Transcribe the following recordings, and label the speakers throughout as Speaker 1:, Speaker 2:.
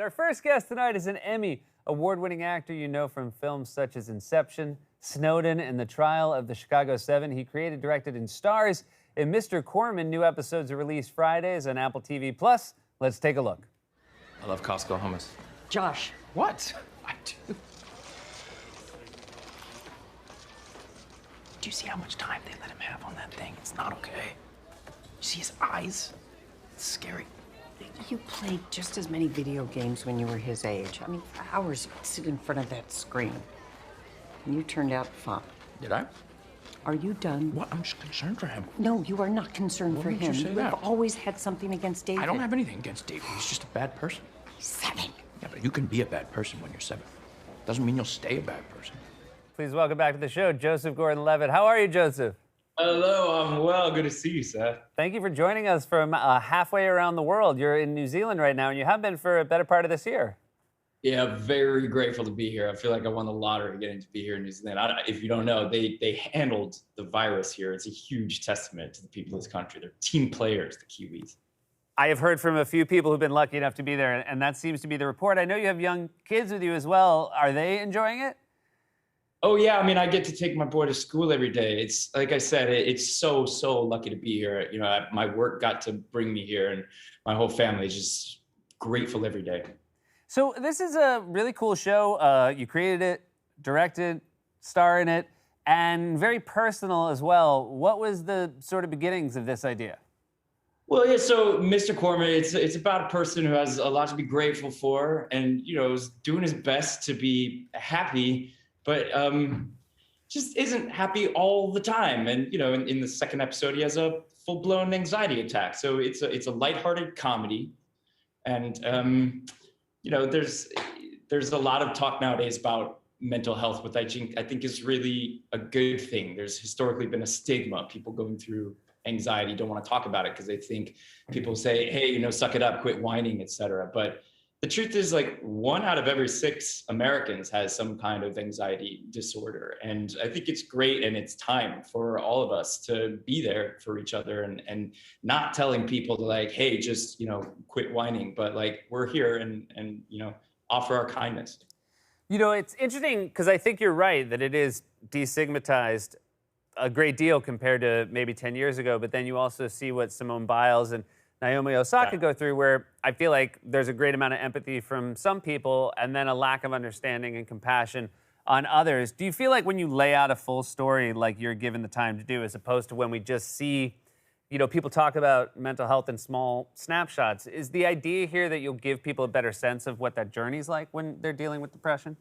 Speaker 1: Our first guest tonight is an Emmy award-winning actor you know from films such as Inception, Snowden, and The Trial of the Chicago 7. He created, directed, and stars in Mr. Corman. New episodes are released Fridays on Apple TV+. Let's take a look.
Speaker 2: I love Costco hummus.
Speaker 3: Josh.
Speaker 2: What? I do. Do you see how much time they let him have on that thing? It's not okay. You see his eyes? It's scary.
Speaker 3: You played just as many video games when you were his age. I mean, for hours you'd sit in front of that screen. And you turned out fine.
Speaker 2: Did I?
Speaker 3: Are you done?
Speaker 2: What? I'm just concerned for him.
Speaker 3: No, you are not concerned
Speaker 2: What
Speaker 3: for
Speaker 2: made
Speaker 3: him.
Speaker 2: you say that?
Speaker 3: have always had something against David.
Speaker 2: I don't have anything against David. He's just a bad person.
Speaker 3: He's 7.
Speaker 2: Yeah, but you can be a bad person when you're 7. Doesn't mean you'll stay a bad person.
Speaker 1: Please welcome back to the show, Joseph Gordon-Levitt. How are you, Joseph?
Speaker 4: Hello, I'm well. Good to see you, Seth.
Speaker 1: Thank you for joining us from halfway around the world. You're in New Zealand right now, and you have been for a better part of this year.
Speaker 4: Yeah, very grateful to be here. I feel like I won the lottery getting to be here in New Zealand. If you don't know, they handled the virus here. It's a huge testament to the people of this country. They're team players, the Kiwis.
Speaker 1: I have heard from a few people who've been lucky enough to be there, and that seems to be the report. I know you have young kids with you as well. Are they enjoying it?
Speaker 4: Oh, yeah. I mean, I get to take my boy to school every day. It's like I said, it's so lucky to be here. You know, my work got to bring me here, and my whole family is just grateful every day.
Speaker 1: So this is a really cool show. You created it, directed, star in it, and very personal as well. What was the sort of beginnings of this idea?
Speaker 4: Well, yeah, so Mr. Corman, it's about a person who has a lot to be grateful for and, you know, is doing his best to be happy, but just isn't happy all the time. And, you know, in the second episode, he has a full-blown anxiety attack. So it's a lighthearted comedy. And, you know, there's a lot of talk nowadays about mental health, which I think is really a good thing. There's historically been a stigma, people going through anxiety don't want to talk about it because they think people say, hey, you know, suck it up, quit whining, etc. But the truth is, like, 1 out of every 6 Americans has some kind of anxiety disorder. And I think it's great, and it's time for all of us to be there for each other and not telling people to, like, hey, just, you know, quit whining, but like, we're here and you know, offer our kindness.
Speaker 1: You know, it's interesting because I think you're right that it is destigmatized a great deal compared to maybe 10 years ago, but then you also see what Simone Biles and Naomi Osaka go through, where I feel like there's a great amount of empathy from some people and then a lack of understanding and compassion on others. Do you feel like when you lay out a full story like you're given the time to do, as opposed to when we just see, you know, people talk about mental health in small snapshots, is the idea here that you'll give people a better sense of what that journey's like when they're dealing with depression?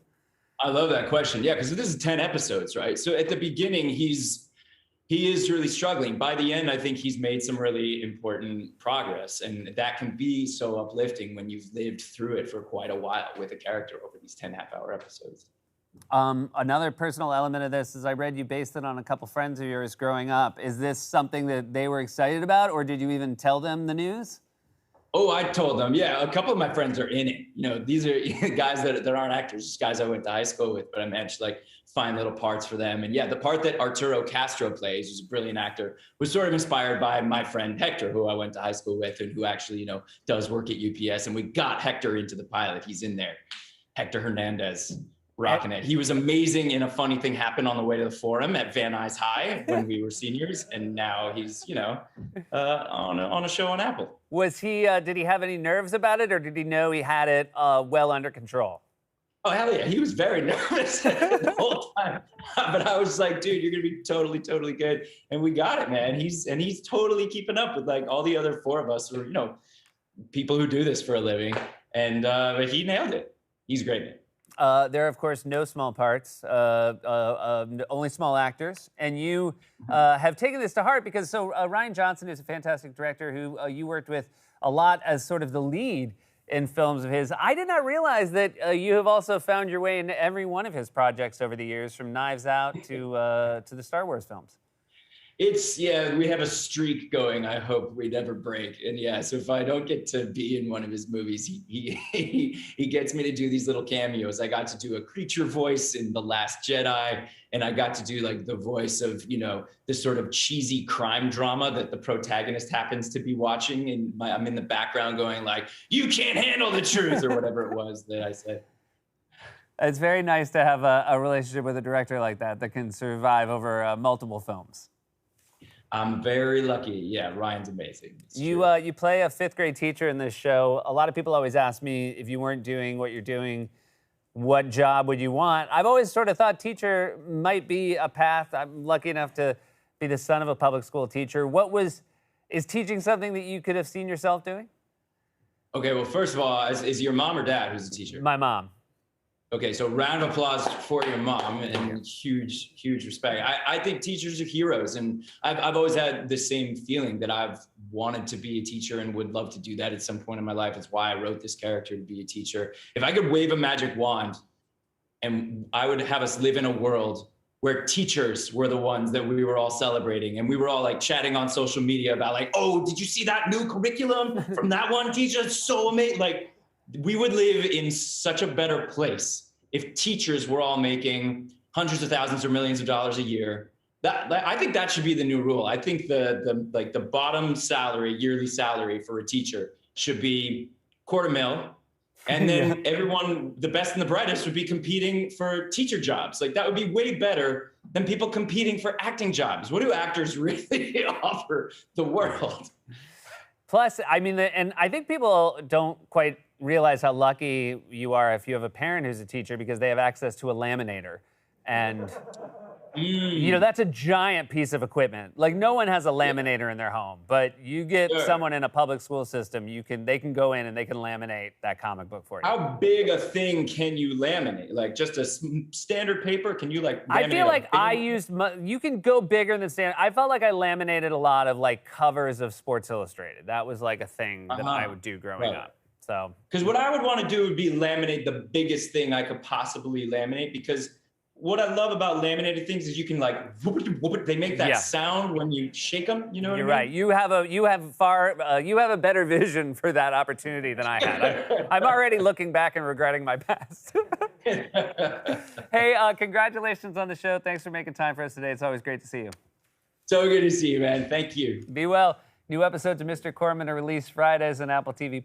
Speaker 4: I love that question. Yeah, because this is 10 episodes, right? So at the beginning, he is really struggling. By the end, I think he's made some really important progress. And that can be so uplifting when you've lived through it for quite a while with a character over these 10 half-hour episodes.
Speaker 1: Another personal element of this is I read you based it on a couple friends of yours growing up. Is this something that they were excited about, or did you even tell them the news?
Speaker 4: Oh, I told them. Yeah, a couple of my friends are in it. You know, these are guys that aren't actors, just guys I went to high school with, but I managed to, like, find little parts for them. And yeah, the part that Arturo Castro plays, who's a brilliant actor, was sort of inspired by my friend Hector, who I went to high school with and who actually, you know, does work at UPS. And we got Hector into the pilot. He's in there. Hector Hernandez, rocking it. He was amazing. And a funny thing happened on the way to the Forum at Van Nuys High when we were seniors. And now he's, you know, on a show on Apple.
Speaker 1: Was he, did he have any nerves about it, or did he know he had it well under control?
Speaker 4: Oh, hell yeah. He was very nervous the whole time. But I was like, dude, you're going to be totally good. And we got it, man. He's totally keeping up with, like, all the other 4 of us, or, you know, people who do this for a living. And he nailed it. He's great.
Speaker 1: There are, of course, no small parts, only small actors. And you have taken this to heart because, Rian Johnson is a fantastic director who you worked with a lot as sort of the lead in films of his. I did not realize that you have also found your way into every one of his projects over the years, from Knives Out to the Star Wars films.
Speaker 4: Yeah, we have a streak going. I hope we never break. And yeah, so if I don't get to be in one of his movies, he gets me to do these little cameos. I got to do a creature voice in The Last Jedi, and I got to do like the voice of, you know, this sort of cheesy crime drama that the protagonist happens to be watching, and I'm in the background going like, "You can't handle the truth," or whatever it was that I said.
Speaker 1: It's very nice to have a relationship with a director like that can survive over multiple films.
Speaker 4: I'm very lucky. Yeah, Ryan's amazing.
Speaker 1: You play a fifth grade teacher in this show. A lot of people always ask me, if you weren't doing what you're doing, what job would you want? I've always sort of thought teacher might be a path. I'm lucky enough to be the son of a public school teacher. Is teaching something that you could have seen yourself doing?
Speaker 4: Okay, well, first of all, is your mom or dad who's a teacher?
Speaker 1: My mom.
Speaker 4: Okay, so round of applause for your mom, and huge, huge respect. I think teachers are heroes, and I've always had the same feeling that I've wanted to be a teacher and would love to do that at some point in my life. It's why I wrote this character, to be a teacher. If I could wave a magic wand, and I would have us live in a world where teachers were the ones that we were all celebrating, and we were all like chatting on social media about like, oh, did you see that new curriculum from that one teacher? It's so amazing. Like, we would live in such a better place if teachers were all making hundreds of thousands or millions of dollars a year. I think that should be the new rule. I think the bottom salary, yearly salary for a teacher should be $250,000. And then everyone, the best and the brightest, would be competing for teacher jobs. Like, that would be way better than people competing for acting jobs. What do actors really offer the world?
Speaker 1: Plus, I mean, and I think people don't quite realize how lucky you are if you have a parent who's a teacher, because they have access to a laminator. And, you know, that's a giant piece of equipment. Like, no one has a laminator in their home, but you get someone in a public school system, they can go in and they can laminate that comic book for you.
Speaker 4: How big a thing can you laminate? Like, just a standard paper? Can you like laminate?
Speaker 1: I feel like you can go bigger than standard. I felt like I laminated a lot of like covers of Sports Illustrated. That was like a thing that I would do growing up. So,
Speaker 4: because what I would want to do would be laminate the biggest thing I could possibly laminate, because what I love about laminated things is you can like, they make that sound when you shake them. You know what I mean?
Speaker 1: You're right. You have a better vision for that opportunity than I had. I'm already looking back and regretting my past. Hey, congratulations on the show. Thanks for making time for us today. It's always great to see you.
Speaker 4: So good to see you, man. Thank you.
Speaker 1: Be well. New episodes of Mr. Corman are released Fridays on Apple TV+.